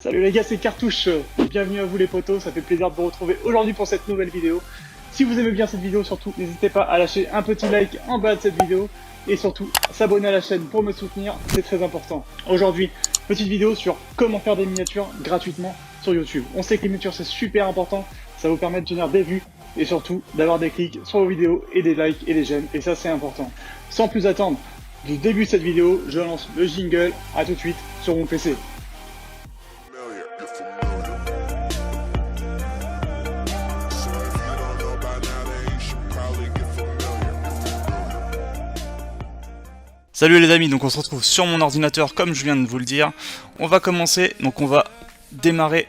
Salut les gars, c'est Cartouche, bienvenue à vous les potos, ça fait plaisir de vous retrouver aujourd'hui pour cette nouvelle vidéo. Si vous aimez bien cette vidéo, surtout n'hésitez pas à lâcher un petit like en bas de cette vidéo et surtout s'abonner à la chaîne pour me soutenir, c'est très important. Aujourd'hui, petite vidéo sur comment faire des miniatures gratuitement sur YouTube. On sait que les miniatures c'est super important, ça vous permet de tenir des vues et surtout d'avoir des clics sur vos vidéos et des likes et des j'aime, et ça c'est important. Sans plus attendre, du début de cette vidéo, je lance le jingle, à tout de suite sur mon PC. Salut les amis, donc on se retrouve sur mon ordinateur comme je viens de vous le dire. On va commencer, donc on va démarrer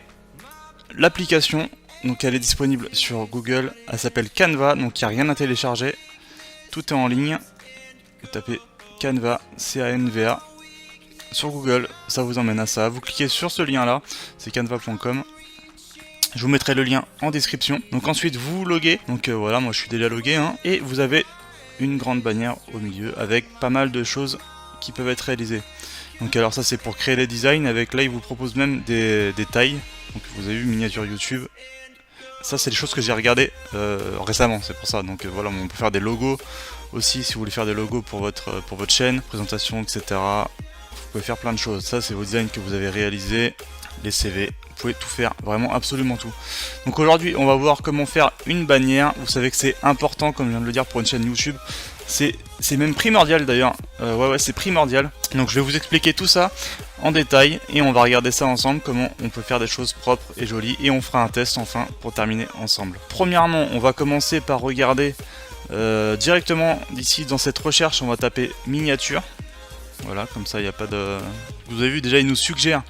l'application. Donc elle est disponible sur Google, elle s'appelle Canva, donc il n'y a rien à télécharger. Tout est en ligne. Vous tapez Canva, C-A-N-V-A sur Google, ça vous emmène à ça. Vous cliquez sur ce lien là, c'est canva.com. Je vous mettrai le lien en description. Donc ensuite vous vous loguez, donc voilà, moi je suis déjà logué, hein, et vous avez une grande bannière au milieu avec pas mal de choses qui peuvent être réalisées. Donc alors ça c'est pour créer les designs, avec là il vous propose même des tailles. Donc vous avez vu miniature YouTube. Ça c'est des choses que j'ai regardé récemment, c'est pour ça. Donc voilà, on peut faire des logos aussi si vous voulez faire des logos pour votre chaîne, présentation, etc. Vous pouvez faire plein de choses. Ça c'est vos designs que vous avez réalisés, les CV. Vous pouvez tout faire, vraiment absolument tout. Donc aujourd'hui on va voir comment faire une bannière. Vous savez que c'est important, comme je viens de le dire, pour une chaîne YouTube. C'est même primordial d'ailleurs, ouais c'est primordial. Donc je vais vous expliquer tout ça en détail et on va regarder ça ensemble, comment on peut faire des choses propres et jolies, et on fera un test enfin pour terminer ensemble. Premièrement on va commencer par regarder directement d'ici dans cette recherche, on va taper miniature. Voilà, comme ça il n'y a pas de... Vous avez vu déjà il nous suggère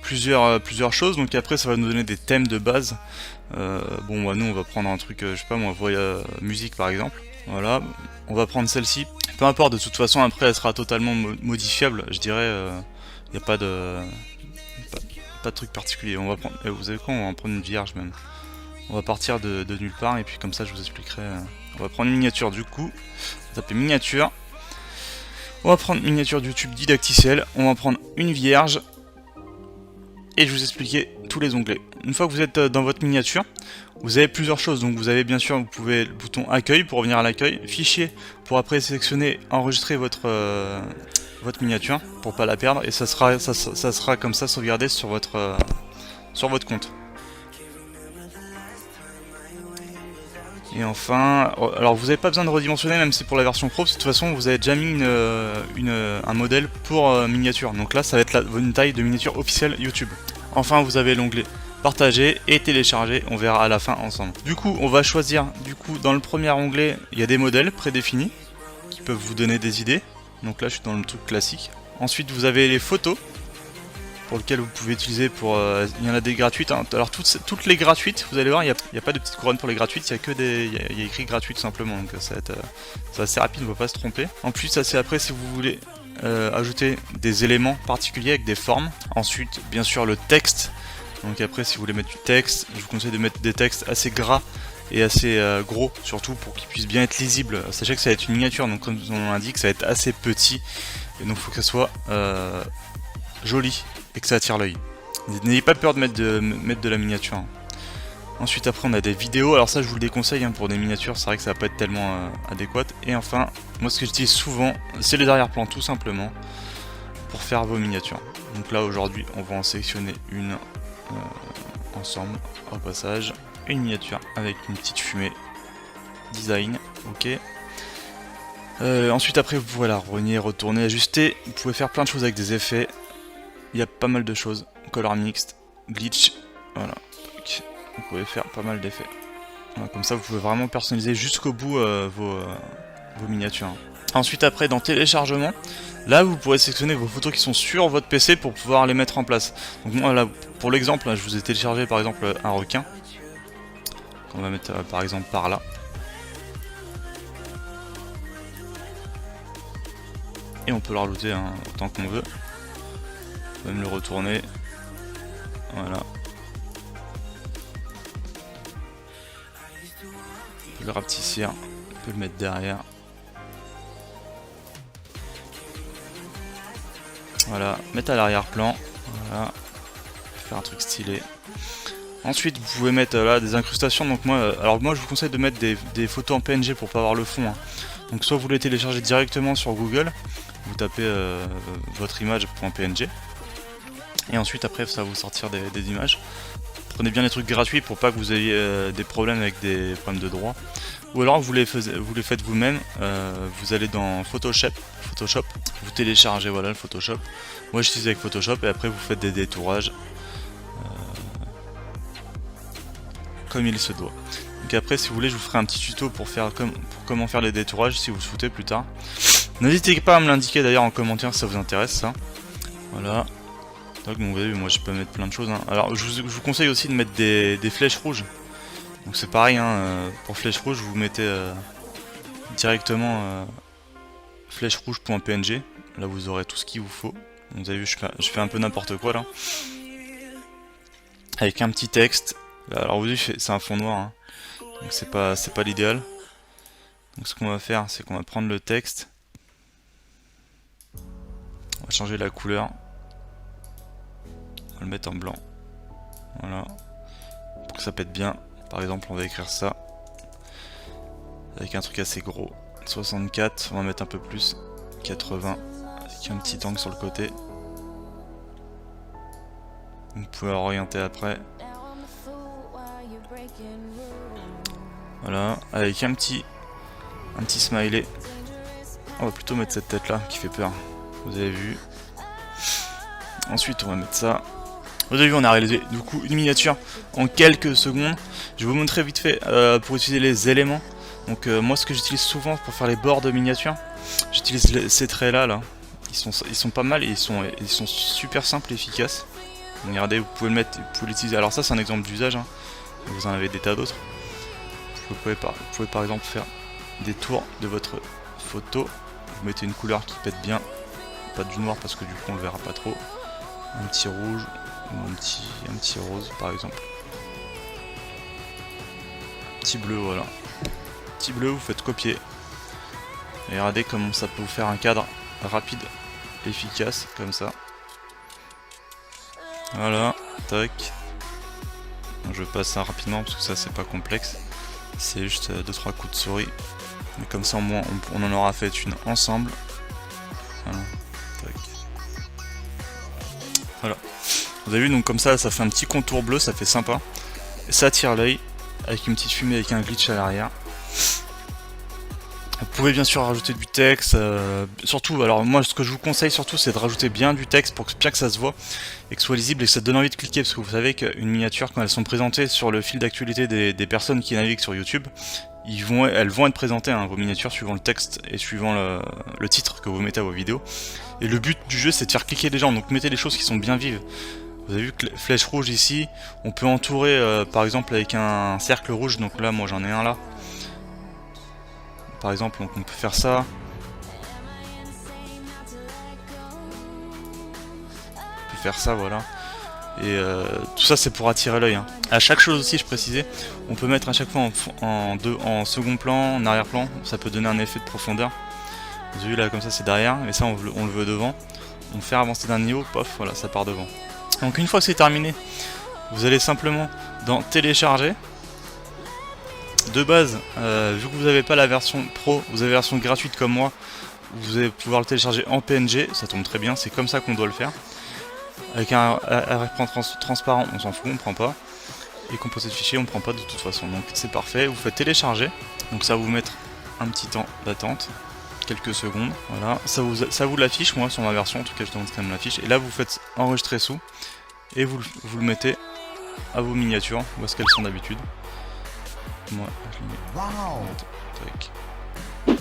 plusieurs choses, donc après ça va nous donner des thèmes de base. Bon bah, nous on va prendre un truc, je sais pas moi, musique par exemple. Voilà, on va prendre celle-ci. Peu importe, de toute façon après elle sera totalement modifiable, je dirais. Il n'y a pas de truc particulier. On va prendre, vous savez quoi, on va en prendre une vierge même. On va partir de nulle part et puis comme ça je vous expliquerai. On va prendre une miniature du coup. On va taper miniature. On va prendre une miniature de YouTube didacticiel. On va prendre une vierge. Et je vais vous expliquer tous les onglets. Une fois que vous êtes dans votre miniature, vous avez plusieurs choses. Donc vous avez bien sûr, vous pouvez le bouton accueil pour revenir à l'accueil, fichier pour après sélectionner, enregistrer votre miniature pour pas la perdre, et ça sera comme ça sauvegardé sur votre compte. Et enfin, alors vous n'avez pas besoin de redimensionner, même si c'est pour la version pro, parce que de toute façon vous avez déjà mis un modèle pour miniature. Donc là ça va être une taille de miniature officielle YouTube. Enfin vous avez l'onglet partager et télécharger, on verra à la fin ensemble. Du coup on va choisir, dans le premier onglet il y a des modèles prédéfinis qui peuvent vous donner des idées. Donc là je suis dans le truc classique. Ensuite vous avez les photos pour lequel vous pouvez utiliser pour... il y en a des gratuites, hein. Alors toutes les gratuites, vous allez voir, il n'y a pas de petite couronne pour les gratuites, il y a que des... il y a écrit gratuit tout simplement, donc ça va être assez rapide, on ne va pas se tromper. En plus ça c'est après si vous voulez ajouter des éléments particuliers avec des formes. Ensuite bien sûr le texte, donc après si vous voulez mettre du texte, je vous conseille de mettre des textes assez gras et assez gros, surtout pour qu'ils puissent bien être lisibles. Sachez que ça va être une miniature, donc comme on l'indique, ça va être assez petit, et donc il faut que ça soit joli et que ça attire l'œil. N'ayez pas peur de mettre de la miniature, hein. Ensuite après on a des vidéos, alors ça je vous le déconseille, hein, pour des miniatures, c'est vrai que ça va pas être tellement adéquat. Et enfin, moi ce que j'utilise souvent, c'est les arrière-plans tout simplement, pour faire vos miniatures. Donc là aujourd'hui on va en sélectionner une ensemble, au passage, une miniature avec une petite fumée, design, ok. Ensuite après vous pouvez la rogner, retourner, ajuster, vous pouvez faire plein de choses avec des effets. Il y a pas mal de choses, color mixed, glitch, voilà, vous pouvez faire pas mal d'effets. Voilà, comme ça vous pouvez vraiment personnaliser jusqu'au bout vos miniatures. Ensuite après dans téléchargement, là vous pourrez sélectionner vos photos qui sont sur votre PC pour pouvoir les mettre en place. Donc moi là pour l'exemple, je vous ai téléchargé par exemple un requin, qu'on va mettre par exemple par là. Et on peut le rajouter, hein, autant qu'on veut. On peut même le retourner. Voilà. On peut le rapetissir. On peut le mettre derrière. Voilà. Mettre à l'arrière-plan. Voilà. faire un truc stylé. Ensuite, vous pouvez mettre là des incrustations. Donc moi, je vous conseille de mettre des photos en PNG pour pas avoir le fond. Hein. Donc soit vous les téléchargez directement sur Google, vous tapez votre image.png, et ensuite après ça va vous sortir des images. Prenez bien les trucs gratuits pour pas que vous ayez des problèmes avec des problèmes de droit. Ou alors vous les faites vous-même. Vous allez dans Photoshop, vous téléchargez voilà le Photoshop. Moi j'utilise avec Photoshop et après vous faites des détourages comme il se doit. Donc après si vous voulez je vous ferai un petit tuto pour comment faire les détourages si vous le souhaitez plus tard. N'hésitez pas à me l'indiquer d'ailleurs en commentaire si ça vous intéresse ça. Voilà. Donc vous voyez moi je peux mettre plein de choses. Hein. Alors je vous conseille aussi de mettre des flèches rouges. Donc c'est pareil hein, pour flèche rouge vous mettez directement flèche rouge.png. Là vous aurez tout ce qu'il vous faut. Vous avez vu je fais un peu n'importe quoi là. Avec un petit texte. Alors vous voyez c'est un fond noir hein. Donc c'est pas l'idéal. Donc ce qu'on va faire c'est qu'on va prendre le texte. On va changer la couleur. On va le mettre en blanc. Voilà. Pour que ça pète bien. Par exemple on va écrire ça. Avec un truc assez gros. 64, on va mettre un peu plus. 80. Avec un petit angle sur le côté. Vous pouvez orienter après. Voilà, avec un petit smiley. On va plutôt mettre cette tête là qui fait peur. Vous avez vu. Ensuite on va mettre ça. Vous avez vu on a réalisé du coup une miniature en quelques secondes. Je vais vous montrer vite fait pour utiliser les éléments. Donc moi ce que j'utilise souvent pour faire les bords de miniature, j'utilise ces traits là. Ils sont pas mal et ils sont super simples et efficaces. Regardez, vous pouvez l'utiliser. Alors ça c'est un exemple d'usage, hein. Vous en avez des tas d'autres. Vous pouvez par exemple faire des tours de votre photo. Vous mettez une couleur qui pète bien, pas du noir parce que du coup on le verra pas trop. Un petit rouge ou un petit rose par exemple. Petit bleu, voilà. Petit bleu, vous faites copier. Et regardez comment ça peut vous faire un cadre rapide, efficace, comme ça. Voilà, tac. Je passe ça rapidement parce que ça c'est pas complexe. C'est juste 2-3 coups de souris. Mais comme ça au moins on en aura fait une ensemble. Voilà, tac. Voilà. Vous avez vu donc comme ça fait un petit contour bleu, ça fait sympa. Et ça attire l'œil avec une petite fumée avec un glitch à l'arrière. Vous pouvez bien sûr rajouter du texte, surtout, alors moi ce que je vous conseille surtout c'est de rajouter bien du texte pour que bien que ça se voit et que ce soit lisible et que ça te donne envie de cliquer, parce que vous savez qu'une miniature quand elles sont présentées sur le fil d'actualité des personnes qui naviguent sur YouTube, elles vont être présentées hein, vos miniatures suivant le texte et suivant le titre que vous mettez à vos vidéos. Et le but du jeu c'est de faire cliquer les gens, donc mettez des choses qui sont bien vives. Vous avez vu que flèche rouge ici, on peut entourer par exemple avec un cercle rouge, donc là moi j'en ai un là. Par exemple, donc on peut faire ça. On peut faire ça, voilà. Et tout ça, c'est pour attirer l'œil. Hein. À chaque chose aussi, je précisais, on peut mettre à chaque fois en second plan, en arrière-plan. Ça peut donner un effet de profondeur. Vous avez vu là, comme ça, c'est derrière. Et ça, on le veut devant. On fait avancer d'un niveau, pof, voilà, ça part devant. Donc une fois que c'est terminé, vous allez simplement dans télécharger. De base, vu que vous n'avez pas la version pro, vous avez la version gratuite comme moi, vous allez pouvoir le télécharger en PNG, ça tombe très bien, c'est comme ça qu'on doit le faire. Avec un arrière-plan transparent, on s'en fout, on prend pas. Et composé de fichiers, on prend pas de toute façon, donc c'est parfait. Vous faites télécharger, donc ça va vous mettre un petit temps d'attente, quelques secondes, voilà. Ça vous l'affiche, moi sur ma version, en tout cas je demande quand même l'affiche. Et là vous faites enregistrer sous, et vous le mettez à vos miniatures, où est-ce qu'elles sont d'habitude. Moi, je les mets. Wow. Tac.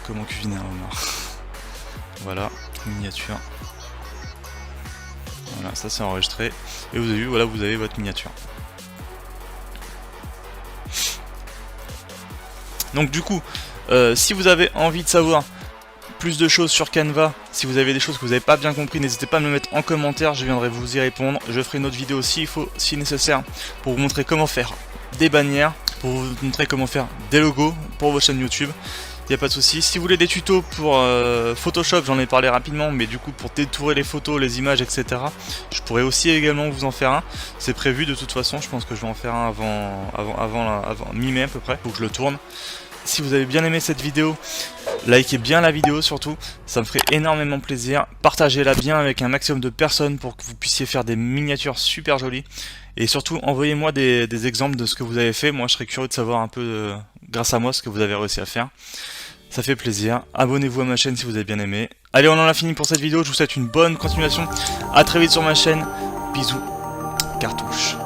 Comment cuisiner un homard. Voilà, miniature. Voilà, ça c'est enregistré. Et vous avez vu, voilà, vous avez votre miniature. Donc du coup, si vous avez envie de savoir plus de choses sur Canva, si vous avez des choses que vous n'avez pas bien compris, n'hésitez pas à me le mettre en commentaire, je viendrai vous y répondre. Je ferai une autre vidéo si nécessaire pour vous montrer comment faire des bannières, pour vous montrer comment faire des logos pour vos chaînes YouTube. il n'y a pas de souci. Si vous voulez des tutos pour Photoshop, j'en ai parlé rapidement, mais du coup pour détourer les photos, les images, etc. Je pourrais aussi également vous en faire un. C'est prévu de toute façon, je pense que je vais en faire un avant mi-mai à peu près, faut que je le tourne. Si vous avez bien aimé cette vidéo, likez bien la vidéo surtout, ça me ferait énormément plaisir. Partagez-la bien avec un maximum de personnes pour que vous puissiez faire des miniatures super jolies. Et surtout, envoyez-moi des exemples de ce que vous avez fait. Moi, je serais curieux de savoir un peu, grâce à moi, ce que vous avez réussi à faire. Ça fait plaisir. Abonnez-vous à ma chaîne si vous avez bien aimé. Allez, on en a fini pour cette vidéo. Je vous souhaite une bonne continuation. A très vite sur ma chaîne. Bisous. Cartouche.